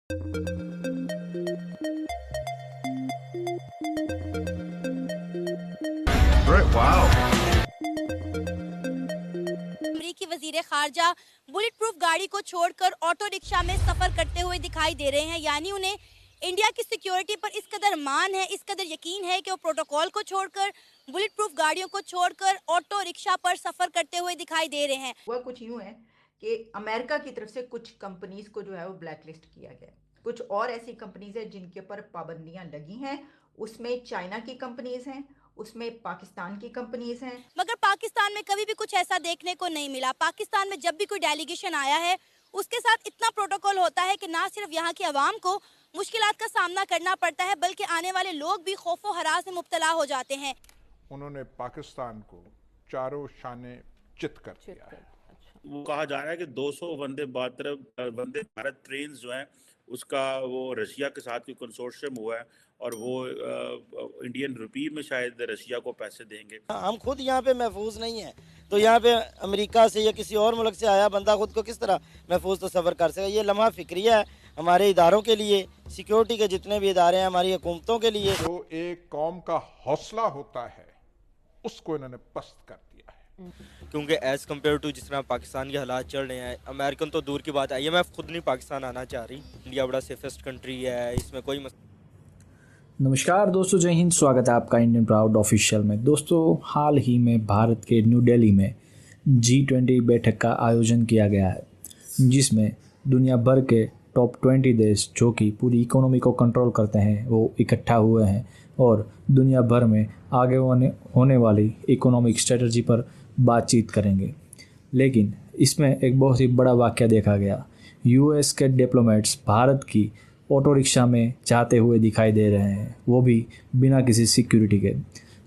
Right, wow. अमरीकी वजीर खारजा bullet proof गाड़ी को छोड़कर ऑटो रिक्शा में सफर करते हुए दिखाई दे रहे हैं। यानी उन्हें इंडिया की सिक्योरिटी पर इस कदर मान है, इस कदर यकीन है कि वो प्रोटोकॉल को छोड़कर, बुलेट प्रूफ गाड़ियों को छोड़कर ऑटो रिक्शा पर सफर करते हुए दिखाई दे रहे हैं। वह कुछ यूं है कि अमेरिका की तरफ से कुछ कंपनीज को जो है वो ब्लैकलिस्ट किया गया है। कुछ और ऐसी कंपनीज हैं जिनके ऊपर पाबंदियां लगी हैं। उसमें चाइना की कंपनीज हैं, उसमें पाकिस्तान की कंपनीज हैं। मगर पाकिस्तान में कभी भी कुछ ऐसा देखने को नहीं मिला। पाकिस्तान में जब भी कोई डेलीगेशन आया है, उसके साथ इतना प्रोटोकॉल होता है कि ना सिर्फ यहाँ की आवाम को मुश्किलात का सामना करना पड़ता है, बल्कि आने वाले लोग भी खौफो हरास में मुब्तला हो जाते हैं। उन्होंने पाकिस्तान को चारों शाने चित कर दिया है। वो कहा जा रहा है कि 200 वंदे भारत ट्रेन जो हैं उसका वो रशिया के साथ कोई कंसोर्शियम हुआ है और वो इंडियन रुपी में शायद रशिया को पैसे देंगे। हम खुद यहाँ पे महफूज नहीं है, तो यहाँ पे अमेरिका से या किसी और मुल्क से आया बंदा खुद को किस तरह महफूज तो सफ़र कर सके। ये लम्हा फिक्रिया है हमारे इदारों के लिए, सिक्योरिटी के जितने भी इदारे हैं, हमारी हुकूमतों के लिए। जो एक कौम का हौसला होता है उसको इन्होंने पस्त कर दिया है। क्योंकि एज़ कम्पेयर टू जिस तरह पाकिस्तान के हालात चल रहे हैं, अमेरिकन तो दूर की बात है, IMF खुद नहीं पाकिस्तान आना चाह रही। इंडिया बड़ा सेफेस्ट कंट्री है, इसमें कोई नमस्कार दोस्तों, जय हिंद। स्वागत है आपका इंडियन प्राउड ऑफिशियल में। दोस्तों, हाल ही में भारत के न्यू दिल्ली में G20 बैठक का आयोजन किया गया है, जिसमें दुनिया भर के टॉप 20 देश जो कि पूरी इकोनॉमी को कंट्रोल करते हैं वो इकट्ठा हुए हैं और दुनिया भर में आगे होने वाली इकोनॉमिक स्ट्रेटजी पर बातचीत करेंगे। लेकिन इसमें एक बहुत ही बड़ा वाक़या देखा गया। US के डिप्लोमेट्स भारत की ऑटो रिक्शा में जाते हुए दिखाई दे रहे हैं, वो भी बिना किसी सिक्योरिटी के।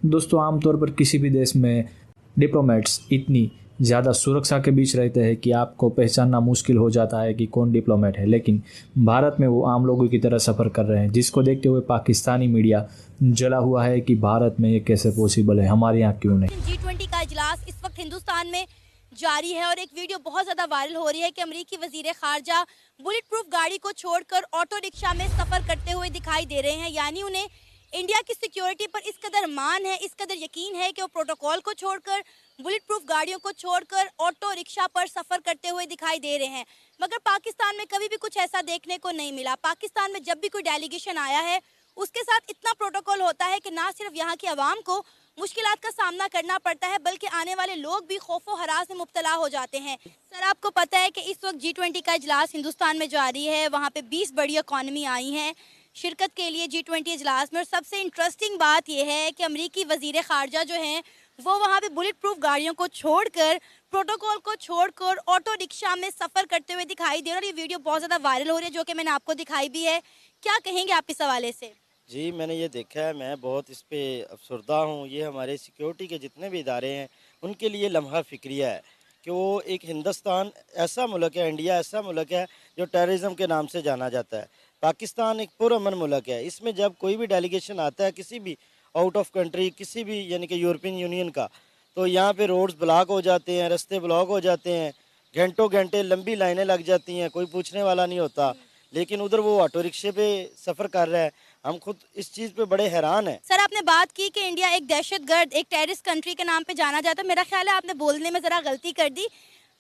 दोस्तों, आमतौर पर किसी भी देश में डिप्लोमेट्स इतनी ज़्यादा सुरक्षा के बीच रहते हैं कि आपको पहचानना मुश्किल हो जाता है कि कौन डिप्लोमेट है। लेकिन भारत में वो आम लोगों की तरह सफ़र कर रहे हैं, जिसको देखते हुए पाकिस्तानी मीडिया जला हुआ है कि भारत में ये कैसे पॉसिबल है, हमारे यहाँ क्यों नहीं। G20 का इजलास इस वक्त हिंदुस्तान में जारी है और एक वीडियो बहुत ज़्यादा वायरल हो रही है कि अमरीकी वजीर खारजा बुलेट प्रूफ गाड़ी को छोड़कर ऑटो रिक्शा में सफ़र करते हुए दिखाई दे रहे हैं। यानी उन्हें इंडिया की सिक्योरिटी पर इस कदर मान है, इस कदर यकीन है कि वो प्रोटोकॉल को छोड़कर, बुलेट प्रूफ गाड़ियों को छोड़कर ऑटो रिक्शा पर सफ़र करते हुए दिखाई दे रहे हैं। मगर पाकिस्तान में कभी भी कुछ ऐसा देखने को नहीं मिला। पाकिस्तान में जब भी कोई डेलीगेशन आया है, उसके साथ इतना प्रोटोकॉल होता है कि ना सिर्फ यहाँ की आवाम को मुश्किलात का सामना करना पड़ता है, बल्कि आने वाले लोग भी खौफो हरास में मुब्तला हो जाते हैं। सर, आपको पता है कि इस वक्त G20 का इजलास हिंदुस्तान में जारी है। वहाँ पे 20 बड़ी इकॉनमी आई हैं शिरकत के लिए G20 इजलास में। और सबसे इंटरेस्टिंग बात यह है कि अमरीकी वजीर खारजा जो हैं वो वहाँ पे बुलेट प्रूफ गाड़ियों को छोड़कर, प्रोटोकॉल को छोड़कर ऑटो रिक्शा में सफ़र करते हुए दिखाई दे रहे हैं। और ये वीडियो बहुत ज़्यादा वायरल हो रही है, जो कि मैंने आपको दिखाई भी है। क्या कहेंगे आप इस हवाले से? जी, मैंने ये देखा है, मैं बहुत इस पे अफसरदा हूँ। ये हमारे सिक्योरिटी के जितने भी इदारे हैं उनके लिए लम्हा फिक्रिया है कि वो एक हिंदुस्तान ऐसा मुल्क है, इंडिया ऐसा मुल्क है जो टेररिज्म के नाम से जाना जाता है। पाकिस्तान एक पुरअमन मुल्क है। इसमें जब कोई भी डेलीगेशन आता है किसी भी आउट ऑफ कंट्री, किसी भी यानी कि यूरोपियन यूनियन का, तो यहाँ पे रोड्स ब्लॉक हो जाते हैं, रास्ते ब्लॉक हो जाते हैं, घंटों घंटे लंबी लाइनें लग जाती हैं, कोई पूछने वाला नहीं होता। लेकिन उधर वो ऑटो रिक्शे पे सफ़र कर रहा है। हम खुद इस चीज़ पे बड़े हैरान हैं। सर, आपने बात की कि इंडिया एक दहशतगर्द, एक टेररिस्ट कंट्री के नाम पे जाना जाता है। मेरा ख्याल है आपने बोलने में ज़रा गलती कर दी।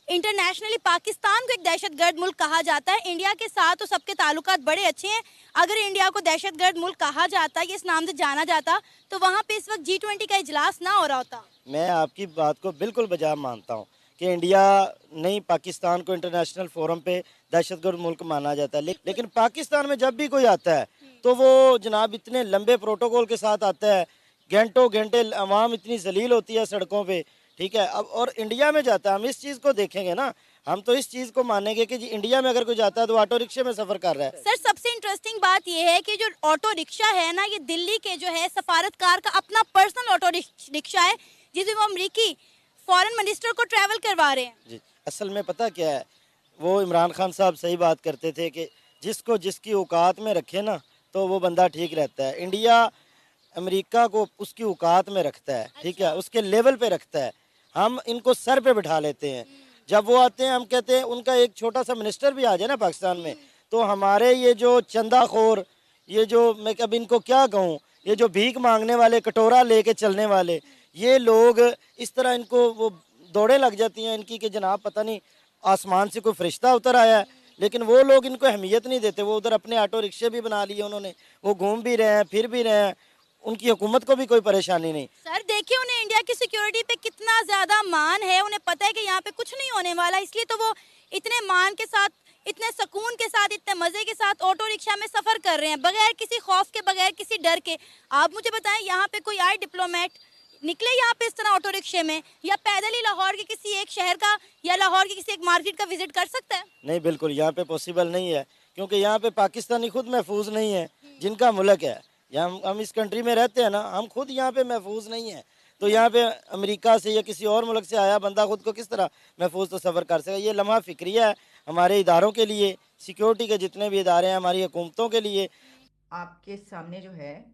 इंटरनेशनली पाकिस्तान को एक दहशतगर्द मुल्क कहा जाता है। इंडिया के साथ तो सबके ताल्लुकात बड़े अच्छे हैं। अगर इंडिया को दहशतगर्द मुल्क कहा जाता, ये इस नाम से जाना जाता, तो वहाँ पे इस वक्त G20 का इजलास ना हो रहा होता। मैं आपकी बात को बिल्कुल बजा मानता हूँ कि इंडिया नहीं, पाकिस्तान को इंटरनेशनल फोरम पे दहशतगर्द मुल्क माना जाता है। लेकिन पाकिस्तान में जब भी कोई आता है तो वो जनाब इतने लंबे प्रोटोकॉल के साथ आता है, घंटों घंटे आवाम इतनी जलील होती है सड़कों पे, ठीक है। अब और इंडिया में जाता है, हम इस चीज़ को देखेंगे ना, हम तो इस चीज़ को मानेंगे कि जी इंडिया में अगर कोई जाता है तो ऑटो रिक्शे में सफ़र कर रहा है। सर, सबसे इंटरेस्टिंग बात यह है कि जो ऑटो रिक्शा है ना, ये दिल्ली के जो है सफारतकार का अपना पर्सनल ऑटो रिक्शा है, जिसमें वो अमरीकी फॉरेन मिनिस्टर को ट्रैवल करवा रहे हैं। जी, असल में पता क्या है, वो इमरान खान साहब सही बात करते थे कि जिसको जिसकी औकात में रखे ना तो वो बंदा ठीक रहता है। इंडिया अमेरिका को उसकी औकात में रखता है, ठीक है, उसके लेवल पे रखता है। हम इनको सर पे बिठा लेते हैं। जब वो आते हैं हम कहते हैं उनका एक छोटा सा मिनिस्टर भी आ जाए ना पाकिस्तान में तो हमारे ये जो चंदाखोर, ये जो मैं अब इनको क्या कहूँ, ये जो भीख मांगने वाले, कटोरा लेके चलने वाले, ये लोग इस तरह इनको वो दौड़े लग जाती हैं इनकी कि जनाब पता नहीं आसमान से कोई फरिश्ता उतर आया है, लेकिन वो लोग इनको अहमियत नहीं देते। वो उधर अपने ऑटो रिक्शे भी बना लिए उन्होंने, वो घूम भी रहे हैं, फिर भी रहे हैं, उनकी हुकूमत को भी कोई परेशानी नहीं। सर देखिए, उन्हें इंडिया की सिक्योरिटी पे कितना ज्यादा मान है, उन्हें पता है कि यहाँ पे कुछ नहीं होने वाला, इसलिए तो वो इतने मान के साथ, इतने सुकून के साथ, इतने मजे के साथ ऑटो रिक्शा में सफर कर रहे हैं, बगैर किसी खौफ के, बगैर किसी डर के। आप मुझे बताएं, यहाँ पे कोई आए डिप्लोमेट निकले यहाँ पे इस तरह ऑटो रिक्शे में, या पैदल ही लाहौर के किसी एक शहर का या लाहौर की किसी एक मार्केट का विजिट कर सकता है? नहीं, बिल्कुल यहाँ पे पॉसिबल नहीं है, क्योंकि यहाँ पे पाकिस्तानी खुद महफूज नहीं है, जिनका मुल्क है। यहाँ हम इस कंट्री में रहते हैं ना, हम खुद यहाँ पे महफूज नहीं है, तो यहाँ पे अमेरिका से या किसी और मुल्क से आया बंदा खुद को किस तरह महफूज तो सफ़र कर सके। ये लम्हा फिक्रिया है हमारे इदारों के लिए, सिक्योरिटी के जितने भी इदारे हैं, हमारी हुकूमतों के लिए। आपके सामने जो है,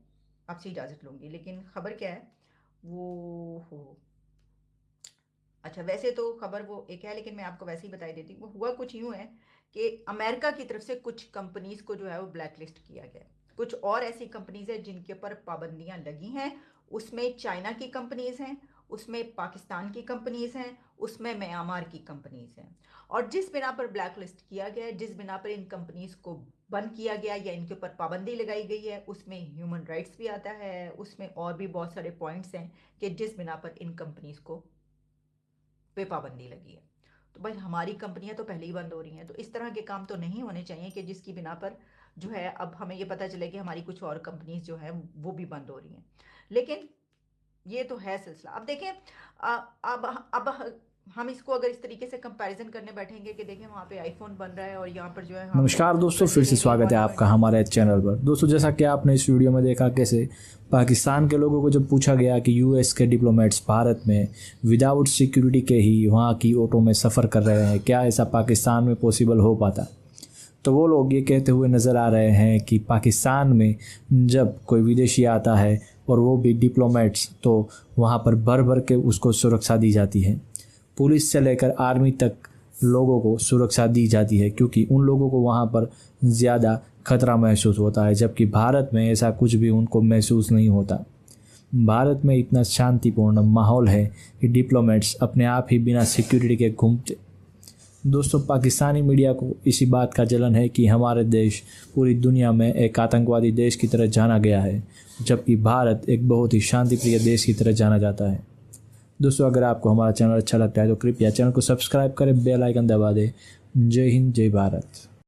आपसे इजाज़त लूँगी, लेकिन ख़बर क्या है वो हो, अच्छा वैसे तो खबर वो एक है, लेकिन मैं आपको वैसे ही बता देती हूँ। वो हुआ कुछ यूँ है कि अमेरिका की तरफ से कुछ कंपनीज को जो है वो ब्लैक लिस्ट किया गया। कुछ और ऐसी कंपनीज है जिनके ऊपर पाबंदियां लगी हैं, उसमें चाइना की कंपनीज हैं, उसमें पाकिस्तान की कंपनीज हैं, उसमें म्यांमार की कंपनीज हैं। और जिस बिना पर ब्लैक लिस्ट किया गया है, जिस बिना पर इन कंपनीज को बंद किया गया या इनके ऊपर पाबंदी लगाई गई है, उसमें ह्यूमन राइट्स भी आता है, उसमें और भी बहुत सारे पॉइंट्स हैं कि जिस बिना पर इन कंपनीज को पे पाबंदी लगी है। तो भाई हमारी कंपनियां तो पहले ही बंद हो रही हैं, तो इस तरह के काम तो नहीं होने चाहिए कि जिसकी बिना पर जो है अब हमें ये पता चले कि हमारी कुछ और कंपनीज जो है वो भी बंद हो रही हैं। लेकिन ये तो है सिलसिला। अब देखें, अब हम इसको अगर इस तरीके से कंपैरिजन करने बैठेंगे कि देखें वहाँ पे आईफोन बन रहा है और यहाँ पर जो है नमस्कार दोस्तों, फिर से स्वागत है आपका हमारे चैनल पर। दोस्तों जैसा कि आपने इस वीडियो में देखा कैसे पाकिस्तान के लोगों को जब पूछा गया कि यूएस के डिप्लोमेट्स भारत में विदाउट सिक्योरिटी के ही वहाँ की ऑटो में सफ़र कर रहे हैं, क्या ऐसा पाकिस्तान में पॉसिबल हो पाता, तो वो लोग ये कहते हुए नज़र आ रहे हैं कि पाकिस्तान में जब कोई विदेशी आता है और वो भी डिप्लोमेट्स, तो वहाँ पर भर भर के उसको सुरक्षा दी जाती है। पुलिस से लेकर आर्मी तक लोगों को सुरक्षा दी जाती है, क्योंकि उन लोगों को वहाँ पर ज़्यादा खतरा महसूस होता है, जबकि भारत में ऐसा कुछ भी उनको महसूस नहीं होता। भारत में इतना शांतिपूर्ण माहौल है कि डिप्लोमेट्स अपने आप ही बिना सिक्योरिटी के घूमते। दोस्तों पाकिस्तानी मीडिया को इसी बात का जलन है कि हमारे देश पूरी दुनिया में एक आतंकवादी देश की तरह जाना गया है, जबकि भारत एक बहुत ही शांतिप्रिय देश की तरह जाना जाता है। दोस्तों अगर आपको हमारा चैनल अच्छा लगता है तो कृपया चैनल को सब्सक्राइब करें, बेल आइकन दबा दें। जय हिंद, जय भारत।